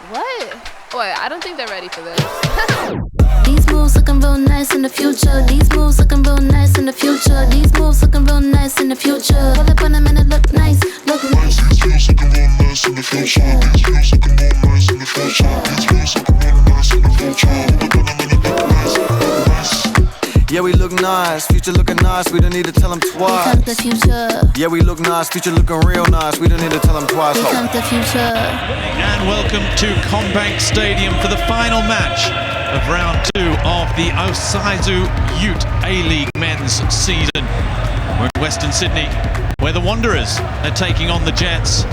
What? Wait, I don't think they're ready for this. These moves looking real nice in the future. These moves looking real nice in the future. These moves looking real nice in the future. Pull up on them and it look nice, look nice. These moves looking real nice in the future. These moves looking real nice in the future. These moves looking real nice in the future. Pull up on them and it look nice, nice. Yeah, we look nice, future looking nice, we don't need to tell them twice. Here comes the future. Yeah, we look nice, future looking real nice, we don't need to tell them twice. Here comes the future. And welcome to Combank Stadium for the final match of round 2 of the Isuzu UTE A-League men's season. We're in Western Sydney, where the Wanderers are taking on the Jets.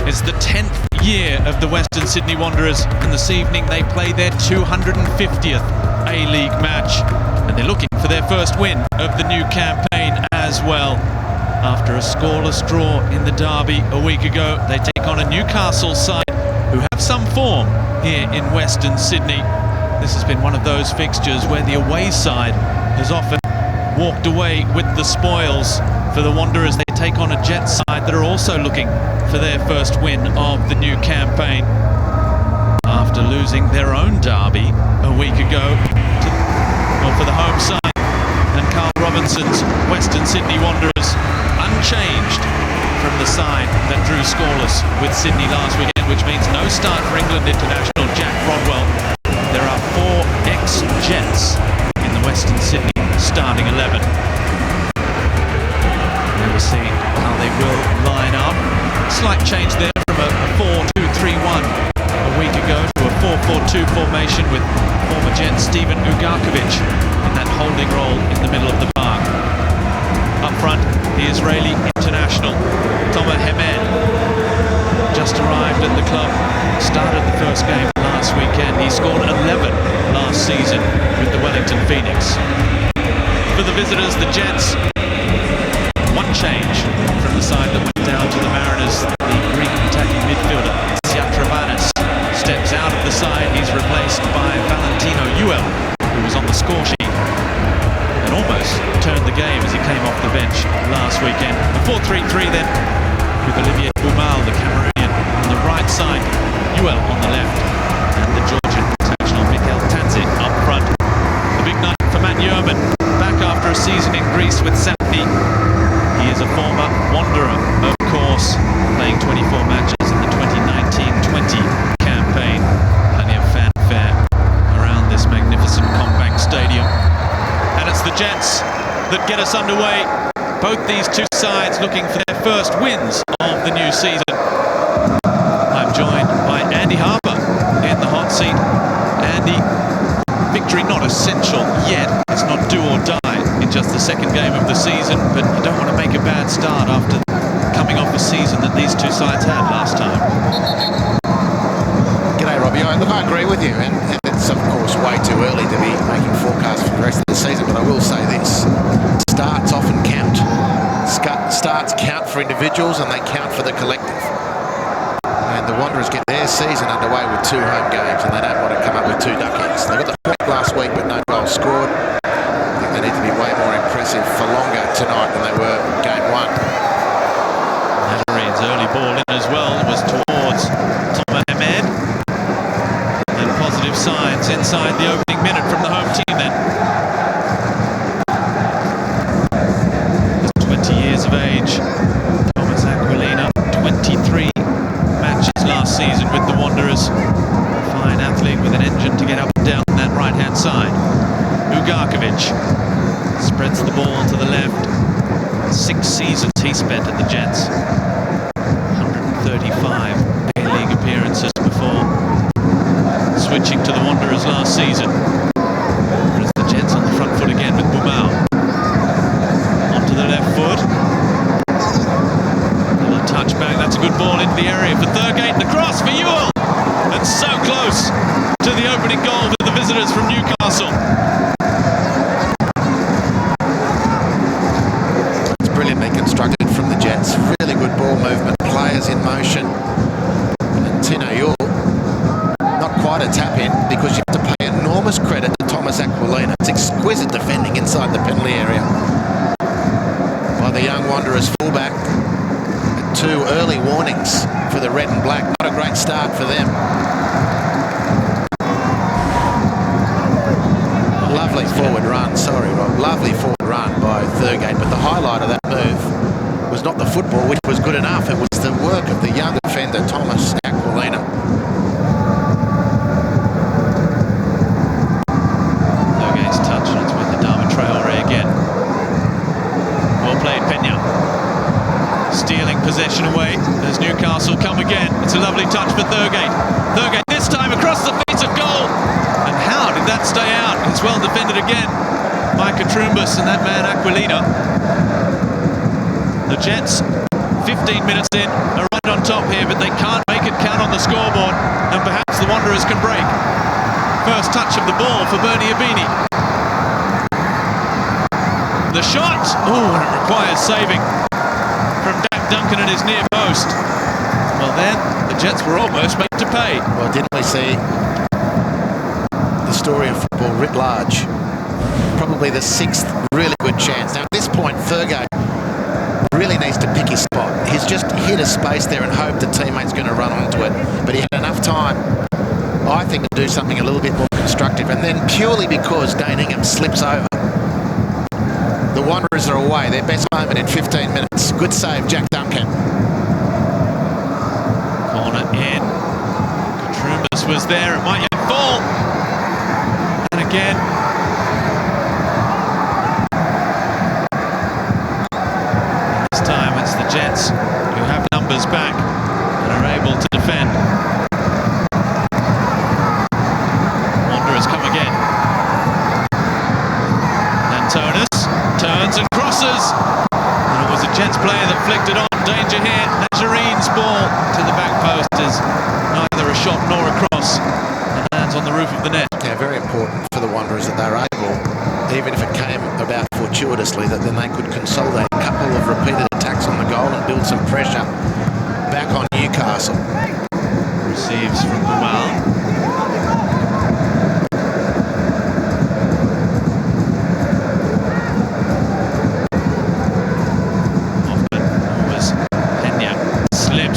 It's the 10th year of the Western Sydney Wanderers, and this evening they play their 250th A-League match. And they're looking for their first win of the new campaign as well. After a scoreless draw in the derby a week ago, they take on a Newcastle side who have some form here in Western Sydney. This has been one of those fixtures where the away side has often walked away with the spoils. For the Wanderers, they take on a Jets side that are also looking for their first win of the new campaign. After losing their own derby a week ago for the home side, and Carl Robinson's Western Sydney Wanderers unchanged from the side that drew scoreless with Sydney last weekend, which means no start for England international Jack Rodwell. There are 4 ex-Jets in the Western Sydney starting 11. We'll see how they will line up. Slight change there from a 4-2-3-1 a week ago to a 4-4-2 formation with former Jet Steven Ugarkovic in that holding role in the middle of the park. Up front, the Israeli international Tomer Hemed just arrived at the club, started the first game last weekend. He scored 11 last season with the Wellington Phoenix. For the visitors, the Jets, one change from the side that went down to the Mariners. The Greek attacking midfielder Siatravanis steps out of the side. He's replaced by Valentino Uel, who was on the score sheet and almost turned the game as he came off the bench last weekend. A 4-3-3 then, with Olivier Boumal, the Cameroonian, on the right side, Uel on the left, and the Georgian international Mikhail Tadze up front. The big night for Matt Yerman, back after a season in Greece with Safi. He is a former Wanderer, of course, playing 24 matches in the 2019-20 campaign. Plenty of fanfare around this magnificent Combank Stadium. And it's the Jets that get us underway. Both these two sides looking for their first wins of the new season. I'm joined by Andy Harper in the hot seat. Andy, victory not essential yet. It's not do or die in just the second game of the season, but you don't want to make a bad start after coming off a season that these two sides had last time. G'day, Robbie. Look, I agree with you, and it's of course way too early to be making forecasts for the rest of the season, but I will say this. Starts often count. Starts count for individuals and they count for the collective. And the Wanderers get their season underway with 2 home games, and they don't want to come up with 2 duckies. They got the point last week but no goals scored. I think they need to be way more impressive for longer tonight than they were game 1. Nazarine's early ball in as well was towards Tomer Hemed. And positive signs inside the opening minute from the home team then. 20 years of age, Thomas Aquilina, 23 matches last season with the Wanderers. A fine athlete with an engine to get up and down that right-hand side. Ugarkovic spreads the ball to the left. 6 seasons he spent at the Jets. 135 A-League appearances before switching to the Wanderers last season. Whereas the Jets on the front foot again with Boumal. Onto the left foot. A touchback, that's a good ball into the area for Thurgate. The cross for Ewell. And so close to the opening goal for the visitors from Newcastle. It's brilliantly constructed from the Jets. Really good ball movement, players in motion. And Tino Ewell, not quite a tap-in because you have to pay enormous credit to Thomas Aquilina. It's exquisite defending inside the penalty area by the young Wanderers fullback. 2 early warnings for the red and black. Not a great start for them. not the football, which was good enough. It was the work of the young defender, Thomas Aquilina. Thurgate's touch, and it's with the Dama Traore again. Well played, Pena. Stealing possession away as Newcastle come again. It's a lovely touch for Thurgate. Thurgate this time across the face of goal. And how did that stay out? It's well defended again by Katrumbas and that man Aquilina. The Jets, 15 minutes in, are right on top here, but they can't make it count on the scoreboard, and perhaps the Wanderers can break. First touch of the ball for Bernie Abini. The shot! Oh, and it requires saving from Dak Duncan at his near post. Well then, the Jets were almost made to pay. Well, didn't we see the story of football writ large? Probably the sixth really good chance. Now at this point, Thurgate really needs to pick his spot. He's just hit a space there and hoped the teammate's going to run onto it. But he had enough time, I think, to do something a little bit more constructive. And then purely because Dane Ingham slips over, the Wanderers are away. Their best moment in 15 minutes. Good save, Jack Duncan. Corner in. Katrumbas was there. It might yet fall. And again. This time it's the Jets who have numbers back and are able to defend. Wanderers come again. Antonis turns and crosses. And it was a Jets player that flicked it on. Danger here. Najarine's ball to the back post is neither a shot nor a cross. And lands on the roof of the net. Yeah, very important for the Wanderers that they're able, even if it came about fortuitously, that then they could consolidate a couple of repeated attacks on the goal and build some pressure back on Newcastle. Receives from Bumal.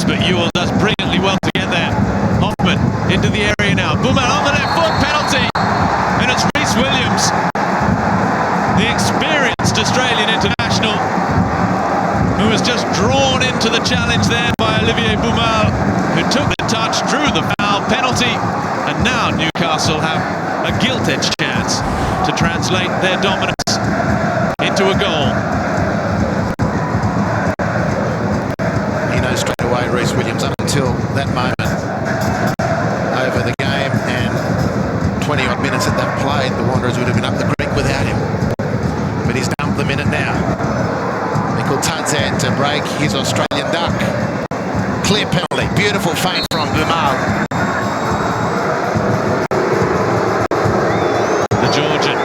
But Ewell does brilliantly well to get there. Hoffman into the area now. Bumal on the left foot, penalty. And it's Rhys Williams, the experienced Australian international, who was just drawn into the challenge there by Olivier Bumal, who took the touch, drew the foul, penalty. And now Newcastle have a gilt-edged chance to translate their dominance into a goal. Straight away, Rhys Williams, up until that moment over the game and 20-odd minutes that they've played, the Wanderers would have been up the creek without him. But he's dumped them in it now. Equalizing to break his Australian duck. Clear penalty. Beautiful feint from Bumal. The Georgian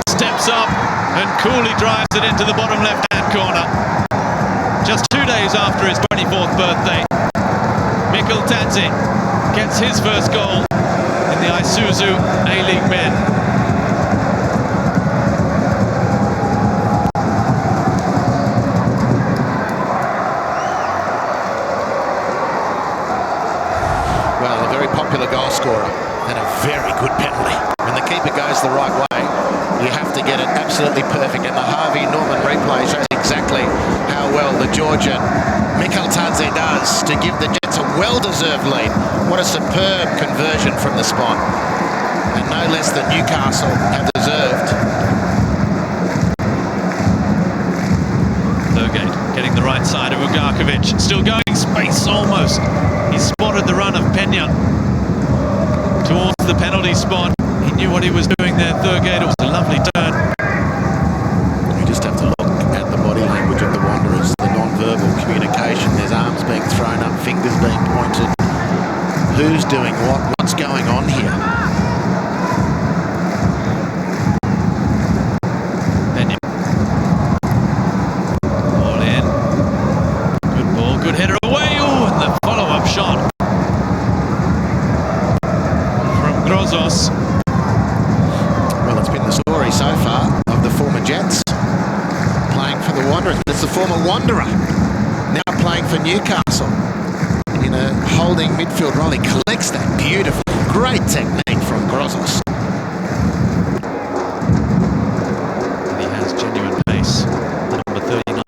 steps up and coolly drives it into the bottom left-hand corner. Just 2 days after his 24th birthday, Equalizing gets his first goal in the Isuzu A-League men. Well, a very popular goal scorer and a very good penalty. When the keeper goes the right way, you have to get it absolutely perfect. And the Harvey Norman replay shows exactly how well the Georgian Equalizing does to give the Jets a well-deserved lead. What a superb conversion from the spot. And no less than Newcastle have deserved. Thurgate getting the right side of Ugarkovic. Still going, space almost. He spotted the run of Pena towards the penalty spot. He knew what he was doing there, Thurgate. It was a lovely turn. You just have to look at the body language of the Wanderers, the non-verbal communication. There's arms being thrown up, fingers being pointed. Who's doing what? What's going on here? Pena. Ball in. Good ball, good header away. Oh, and the follow-up shot from Grozos. Well, it's been the story so far of the former Jets playing for the Wanderers. It's the former Wanderer now playing for Newcastle in a holding midfield role. He collects that beautiful, great technique from Grozos. And he has genuine pace. The number 39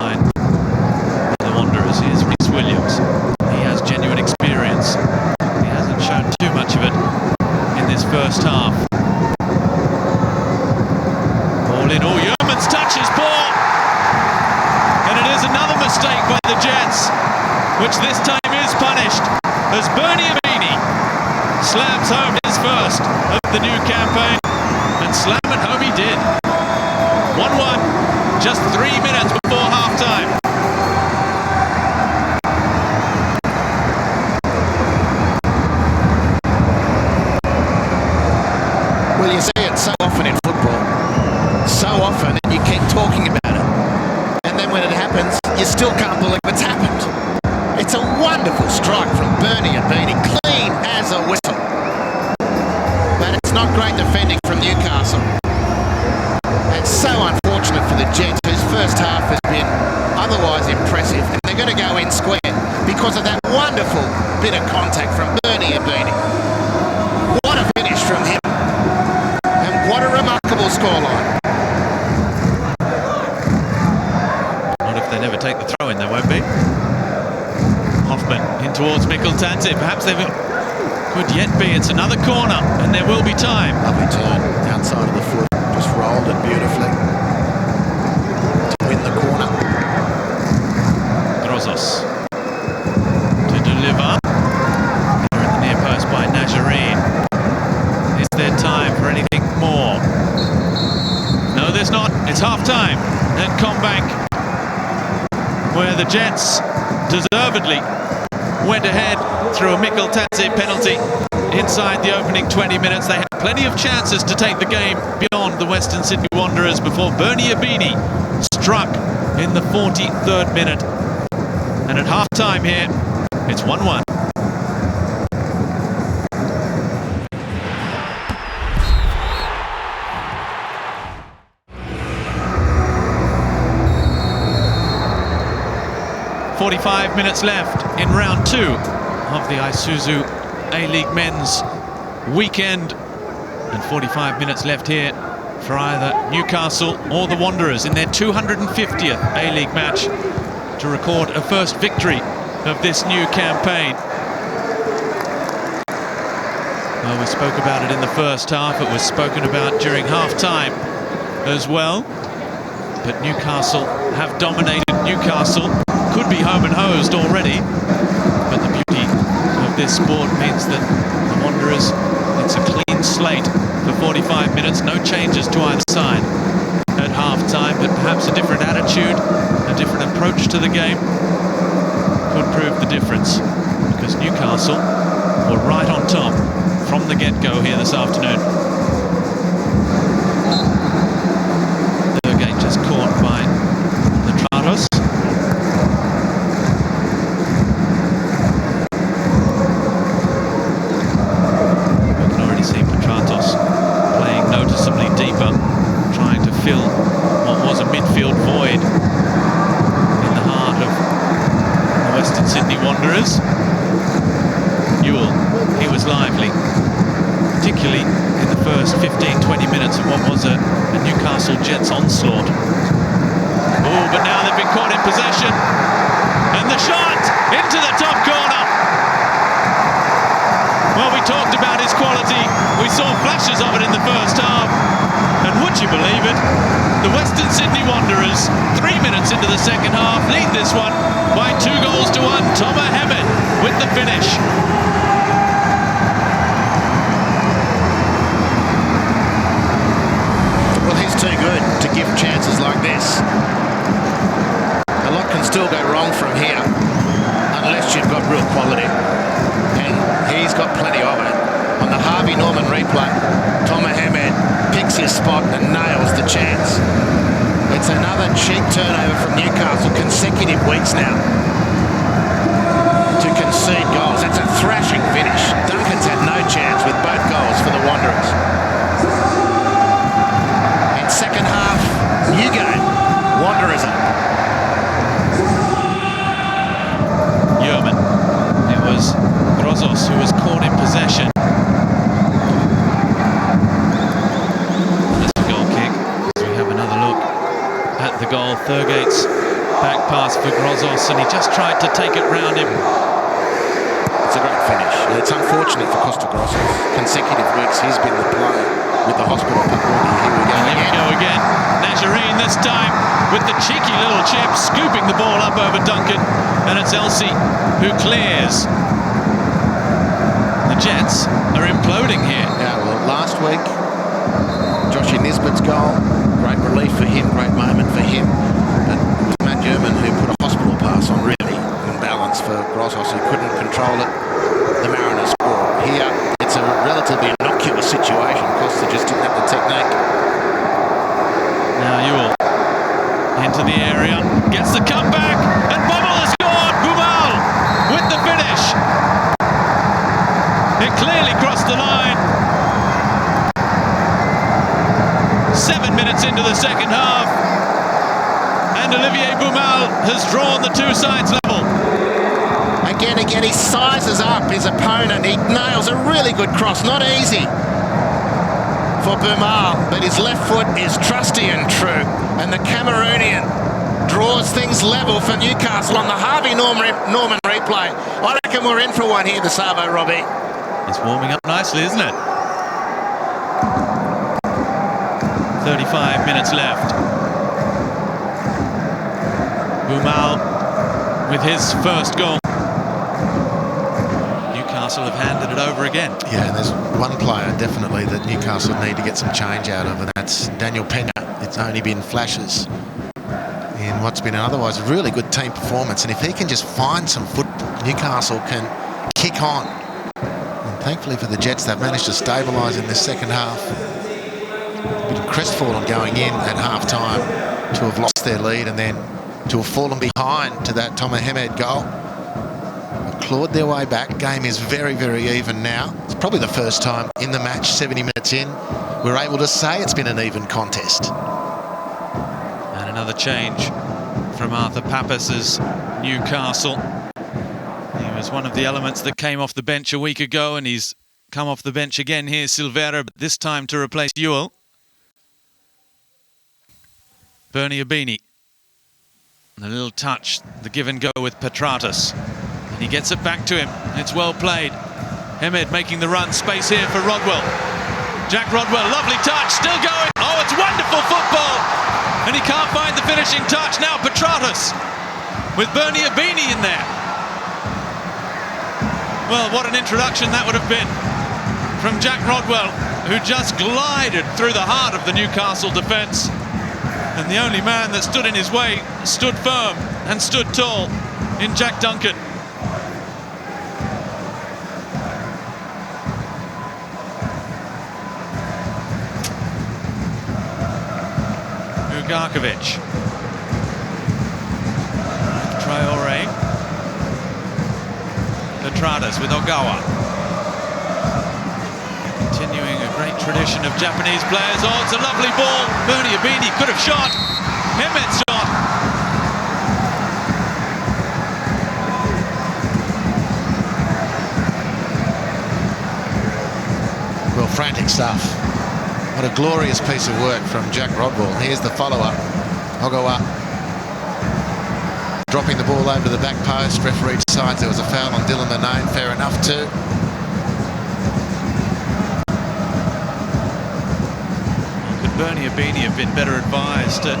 slams home his first of the new campaign, and slam it home he did. 1-1, just 3 minutes before half-time. Well, you see it so often in football. So often, and you keep talking about it. And then when it happens, you still can't believe it's happened. It's a wonderful strike from Bernie Abini, clean as a whistle. But it's not great defending from Newcastle. And so unfortunate for the Jets, whose first half has been otherwise impressive. And they're going to go in square because of that wonderful bit of contact from Bernie Abini. What a finish from him. And what a remarkable scoreline. Not if they never take the throw in, there won't be. Hoffman in towards Mikkeltadze. Perhaps they could yet be. It's another corner, and there will be time. Lovely turn, outside of the foot, just rolled it beautifully to win the corner. Grozos to deliver. Here at the near post by Najarine. Is there time for anything more? No, there's not. It's half-time at Combank, where the Jets deservedly went ahead through a Mikkeltadze penalty inside the opening 20 minutes. They had plenty of chances to take the game beyond the Western Sydney Wanderers before Bernie Abini struck in the 43rd minute. And at half-time here, it's 1-1. .45 minutes left in round 2 of the Isuzu A-League Men's weekend, and 45 minutes left here for either Newcastle or the Wanderers in their 250th A-League match to record a first victory of this new campaign. Well, we spoke about it in the first half. It was spoken about during half-time as well. But Newcastle have dominated. Newcastle could be home and hosed already, but the beauty of this sport means that the Wanderers, it's a clean slate for 45 minutes, no changes to either side at half-time, but perhaps a different attitude, a different approach to the game could prove the difference, because Newcastle were right on top from the get-go here this afternoon. Thurgate just caught by the Tratos. Noticeably deeper, trying to fill what was a midfield void in the heart of the Western Sydney Wanderers. Ewell, he was lively, particularly in the first 15-20 minutes of what was a Newcastle Jets onslaught. Oh, but now they've been caught in possession, and the shot into the top corner. Well, we talked about his quality. We saw flashes of it in the first half. And would you believe it? The Western Sydney Wanderers, 3 minutes into the second half, lead this one by 2-1. Thomas Hammett with the finish. Well, he's too good to give chances like this. A lot can still go wrong from here, unless you've got real quality. And he's got plenty of it. On the Harvey Norman replay, Thomas Hammett picks his spot and nails the chance. It's another cheap turnover from Newcastle, consecutive weeks now to concede goals. That's a thrashing finish. Duncan's had no chance with both goals for the Wanderers. In second half, new game, Wanderers up. Yeoman. It was Grozos who was caught in possession. That's a goal kick. So we have another look at the goal. Thurgate's back pass for Grozos, and he just tried to take it round him. It's a great finish. It's unfortunate for Costa Grozos. Consecutive weeks he's been the player with the hospital puck already. Here we go and again. Here we go again. Najarine this time with the cheeky little chip, scooping the ball up over Duncan, and it's Elsie who clears. The the Jets are imploding here. Yeah, well, last week, Joshie Nisbet's goal, great relief for him, great moment for him. But it was Matt German who put a hospital pass on, really, in balance for Grossos, who couldn't control it. The Mariners score. Here, it's a relatively innocuous situation. Costa just didn't have the technique. Now Ewell into the area, gets the comeback, and Bobble has scored! Bumal with the finish. It clearly crossed the line. 7 minutes into the second half, and Olivier Bumal has drawn the two sides level. Again, he sizes up his opponent. He nails a really good cross. Not easy for Bumal, but his left foot is trusty and true. And the Cameroonian draws things level for Newcastle on the Harvey Norman replay. I reckon we're in for one here, the Savo, Robbie. It's warming up nicely, isn't it? 35 minutes left. Bumal with his first goal. Newcastle have handed it over again. Yeah, and there's one player definitely that Newcastle need to get some change out of, and that's Daniel Pena. It's only been flashes in what's been an otherwise really good team performance, and if he can just find some football, Newcastle can kick on. And thankfully for the Jets, they've managed to stabilise in this second half. A bit of crestfallen going in at half-time to have lost their lead and then to have fallen behind to that Tomer Hemed goal. Clawed their way back. Game is very, very even now. It's probably the first time in the match, 70 minutes in, we're able to say it's been an even contest. And another change from Arthur Pappas's Newcastle. He was one of the elements that came off the bench a week ago, and he's come off the bench again here, Silvera, but this time to replace Ewell. Bernie Abini. A little touch, the give and go with Petratus. And he gets it back to him. It's well played. Hemed making the run. Space here for Rodwell. Jack Rodwell, lovely touch, still going. Oh, it's wonderful football. And he can't find the finishing touch. Now Petratus with Bernie Abini in there. Well, what an introduction that would have been from Jack Rodwell, who just glided through the heart of the Newcastle defence. And the only man that stood in his way stood firm and stood tall in Jack Duncan. Ugarkovic. Traore. Petratus with Ogawa. Continuing a great tradition of Japanese players. Oh, it's a lovely ball. Bernie Abini could have shot. Hemed shot. Well, frantic stuff. What a glorious piece of work from Jack Rodwell. Here's the follow-up. Ogawa dropping the ball over the back post. Referee decides there was a foul on Dylan Murnane. Fair enough too. Bernie Abini have been better advised to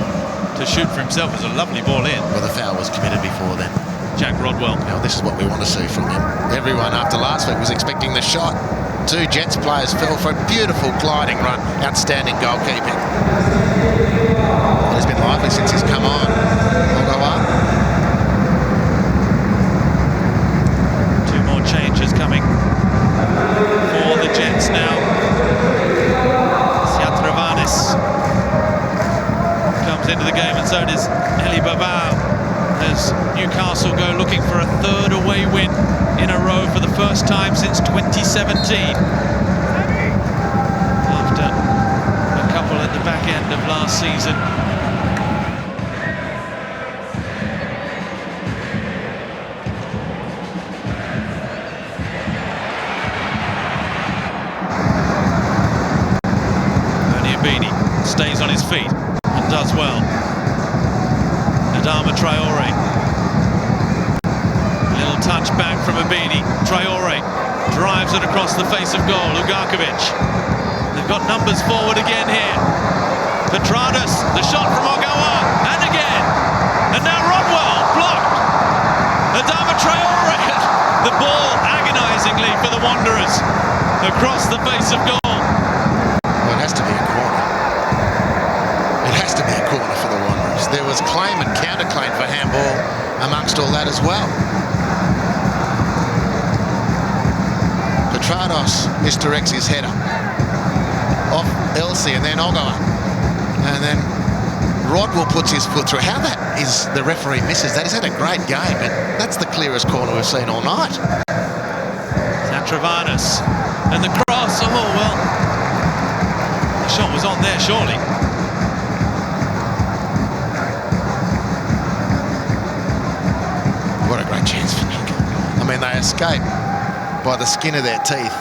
shoot for himself. It was a lovely ball in. Well, the foul was committed before then. Jack Rodwell. Now, this is what we want to see from him. Everyone after last week was expecting the shot. Two Jets players fell for a beautiful gliding run. Outstanding goalkeeping. Well, he's been lively since he's come on. Two more changes coming for the Jets now. Comes into the game, and so does Eli Babao, as Newcastle go looking for a third away win in a row for the first time since 2017. After a couple at the back end of last season. Stays on his feet and does well. Adama Traore. Little touch back from Abini. Traore drives it across the face of goal. Ugarkovic. They've got numbers forward again here. Petratus, the shot from Ogawa, and again. And now Rodwell blocked. Adama Traore. The ball agonising amazingly for the Wanderers across the face of goal. Well, it has to be a corner. It has to be a corner for the Wanderers. There was claim and counterclaim for handball amongst all that as well. Petrados misdirects his header off Elsie and then Ogawa. And then Rodwell puts his foot through. How that is, the referee misses that. He's had a great game, but that's the clearest corner we've seen all night. Satravanis and the cross. Oh, well, the shot was on there, surely. What a great chance for Newcastle. I mean, they escape by the skin of their teeth.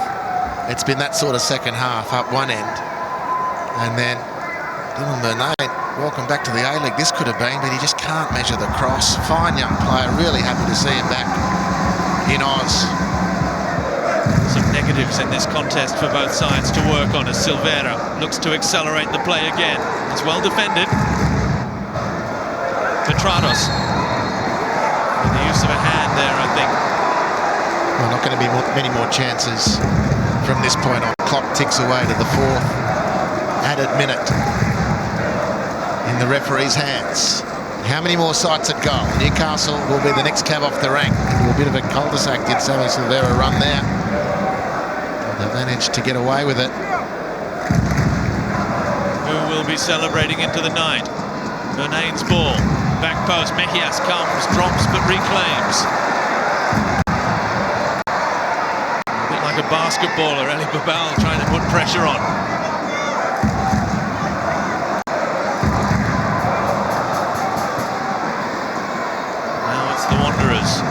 It's been that sort of second half up one end. And then Dylan Bernay, welcome back to the A-League. This could have been, but he just can't measure the cross. Fine young player, really happy to see him back in Oz. Some negatives in this contest for both sides to work on as Silveira looks to accelerate the play again. It's well defended. Petrados. And the use of a hand there, I think. Well, not going to be many more chances from this point on. Clock ticks away to the fourth added minute in the referee's hands. How many more sights at goal? Newcastle will be the next cab off the rank. Into a bit of a cul-de-sac did Sammy Silveira run there. They managed to get away with it. Who will be celebrating into the night? Bernay's ball. Back post. Mejias comes, drops, but reclaims. A bit like a basketballer, Eli Babal trying to put pressure on. The Wanderers.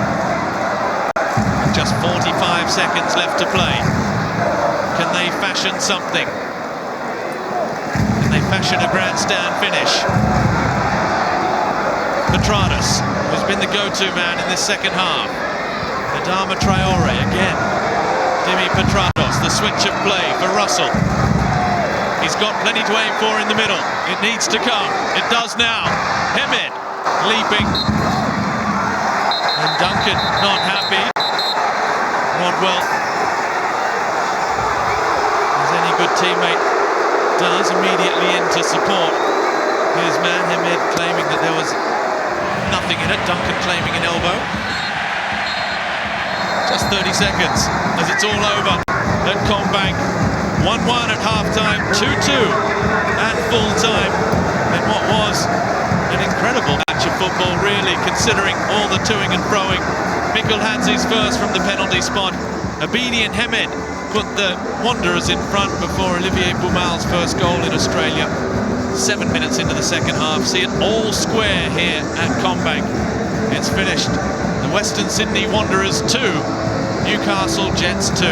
Just 45 seconds left to play. Can they fashion something? Can they fashion a grandstand finish? Petrados, who's been the go-to man in this second half. Adama Traore again. Dimi Petrados, the switch of play for Russell. He's got plenty to aim for in the middle. It needs to come. It does now. Hemed leaping. And Duncan not happy. Rodwell, as any good teammate does, immediately in to support his man. Hemed claiming that there was nothing in it. Duncan claiming an elbow. Just 30 seconds as it's all over at Combank. 1-1 at half-time, 2-2 at full-time. In what was an incredible match of football, really, considering all the toing and froing. Mikkel Hansi's first from the penalty spot. Abidi and Hemed put the Wanderers in front before Olivier Boumal's first goal in Australia. 7 minutes into the second half. See it all square here at Combank. It's finished. The Western Sydney Wanderers 2, Newcastle Jets 2.